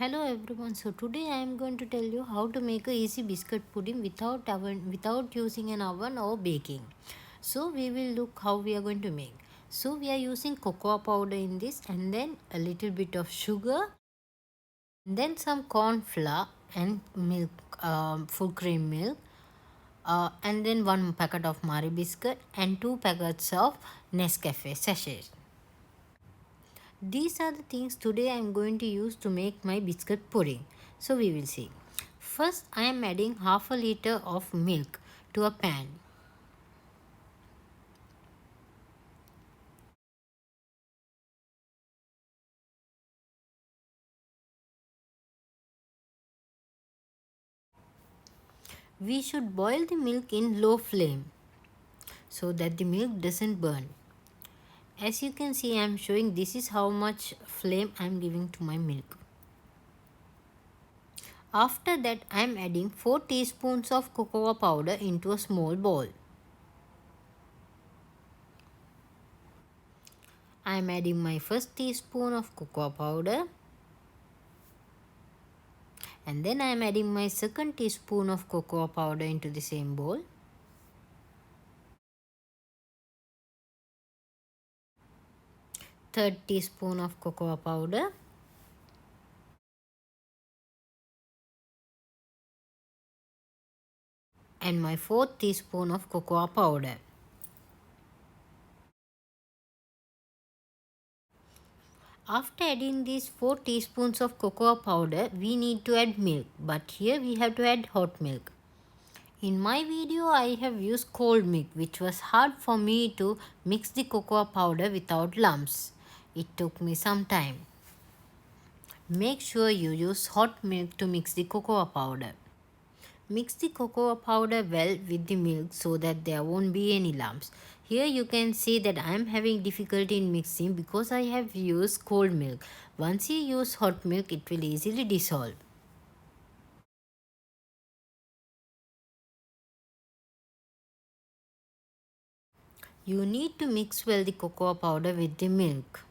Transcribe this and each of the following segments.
Hello everyone. So today I am going to tell you how to make a easy biscuit pudding without using an oven or baking. So we will look how we are going to make. So we are using cocoa powder in this, and then a little bit of sugar, and then some corn flour and milk, full cream milk, and then one packet of Marie biscuit and two packets of Nescafe sachet. These are the things today I am going to use to make my biscuit pudding. So we will see. First I am adding half a liter of milk to a pan. We should boil the milk in low flame so that the milk doesn't burn. As you can see, I am showing this is how much flame I am giving to my milk. After that I am adding 4 teaspoons of cocoa powder into a small bowl. I am adding my first teaspoon of cocoa powder, and then I am adding my second teaspoon of cocoa powder into the same bowl. Third teaspoon of cocoa powder, and my fourth teaspoon of cocoa powder. After adding these 4 teaspoons of cocoa powder, we need to add milk, but here we have to add hot milk. In my video I have used cold milk, which was hard for me to mix the cocoa powder without lumps. It took me some time. Make sure you use hot milk to mix the cocoa powder. Mix the cocoa powder well with the milk so that there won't be any lumps. Here you can see that I am having difficulty in mixing because I have used cold milk. Once you use hot milk, it will easily dissolve. You need to mix well the cocoa powder with the milk.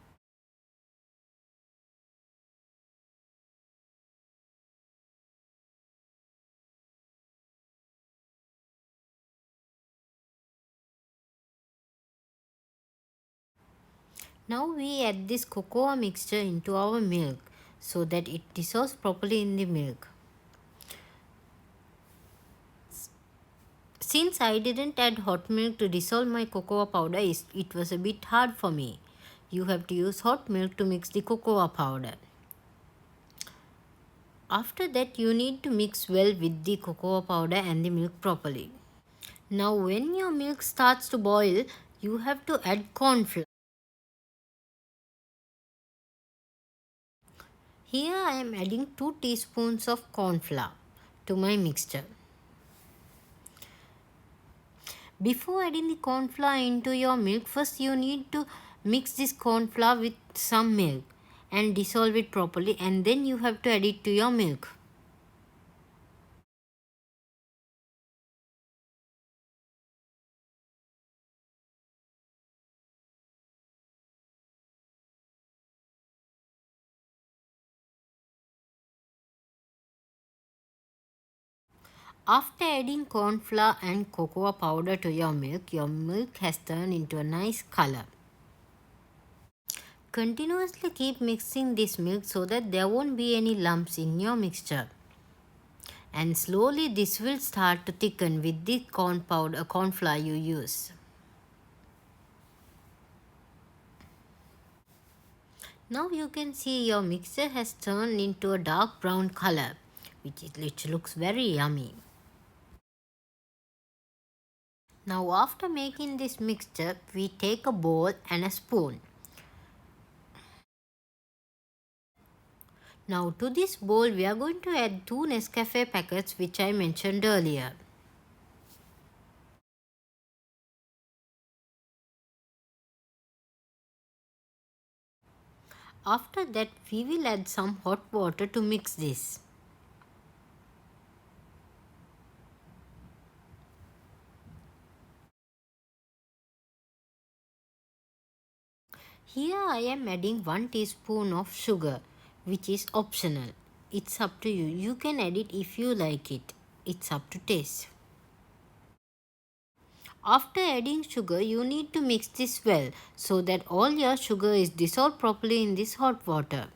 Now we add this cocoa mixture into our milk so that it dissolves properly in the milk. Since I didn't add hot milk to dissolve my cocoa powder, it was a bit hard for me. You have to use hot milk to mix the cocoa powder. After that, you need to mix well with the cocoa powder and the milk properly. Now when your milk starts to boil, you have to add corn flour. Here I am adding 2 teaspoons of corn flour to my mixture. Before adding the corn flour into your milk, first you need to mix this corn flour with some milk and dissolve it properly, and then you have to add it to your milk. After adding corn flour and cocoa powder to your milk has turned into a nice color. Continuously keep mixing this milk so that there won't be any lumps in your mixture. And slowly this will start to thicken with the corn flour you use. Now you can see your mixture has turned into a dark brown color, which looks very yummy. Now after making this mixture, we take a bowl and a spoon. Now to this bowl we are going to add 2 Nescafe packets which I mentioned earlier. After that we will add some hot water to mix this. Here I am adding 1 teaspoon of sugar, which is optional. It's up to you. You can add it if you like it. It's up to taste. After adding sugar, you need to mix this well so that all your sugar is dissolved properly in this hot water.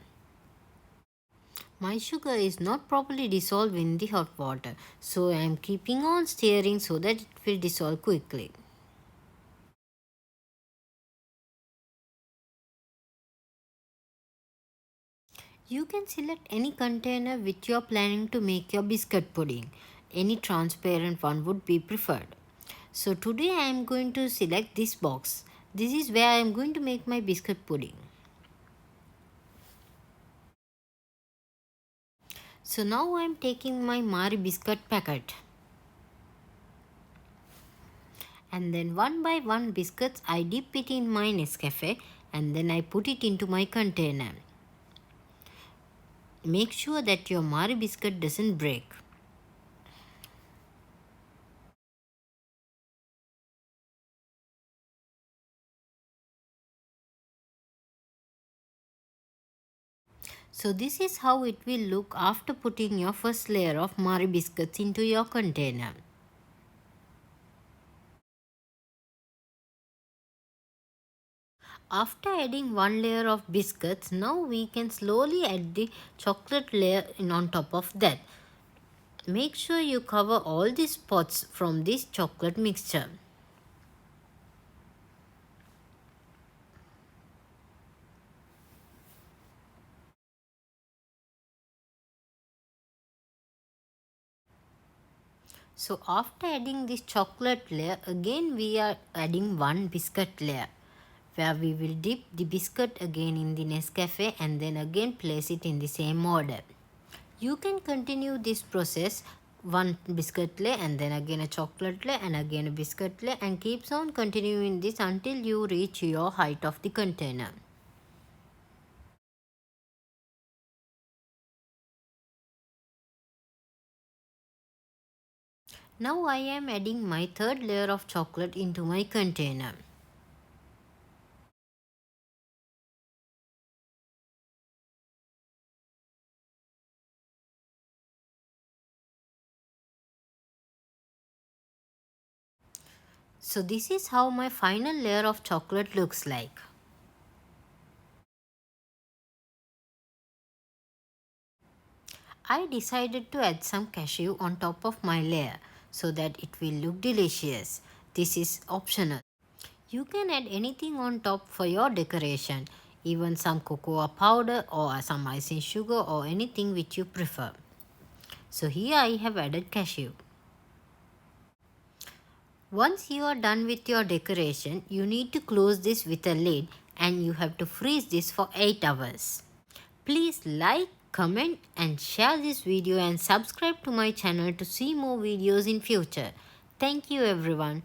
My sugar is not properly dissolved in the hot water, so I am keeping on stirring so that it will dissolve quickly. You can select any container which you are planning to make your biscuit pudding. Any transparent one would be preferred. So today I am going to select this box. This is where I am going to make my biscuit pudding. So now I am taking my Marie biscuit packet. And then one by one biscuits I dip it in my Nescafe and then I put it into my container. Make sure that your Marie biscuit doesn't break. So this is how it will look after putting your first layer of Marie biscuits into your container. After adding one layer of biscuits, now we can slowly add the chocolate layer on top of that. Make sure you cover all the spots from this chocolate mixture. So after adding this chocolate layer, again we are adding one biscuit layer where we will dip the biscuit again in the Nescafe and then again place it in the same order. You can continue this process, one biscuit layer and then again a chocolate layer and again a biscuit layer, and keeps on continuing this until you reach your height of the container. Now I am adding my third layer of chocolate into my container. So this is how my final layer of chocolate looks like. I decided to add some cashew on top of my layer so that it will look delicious. This is optional. You can add anything on top for your decoration, even some cocoa powder or some icing sugar or anything which you prefer. So here I have added cashew. Once you are done with your decoration, you need to close this with a lid and you have to freeze this for 8 hours. Please like, comment and share this video and subscribe to my channel to see more videos in future. Thank you everyone.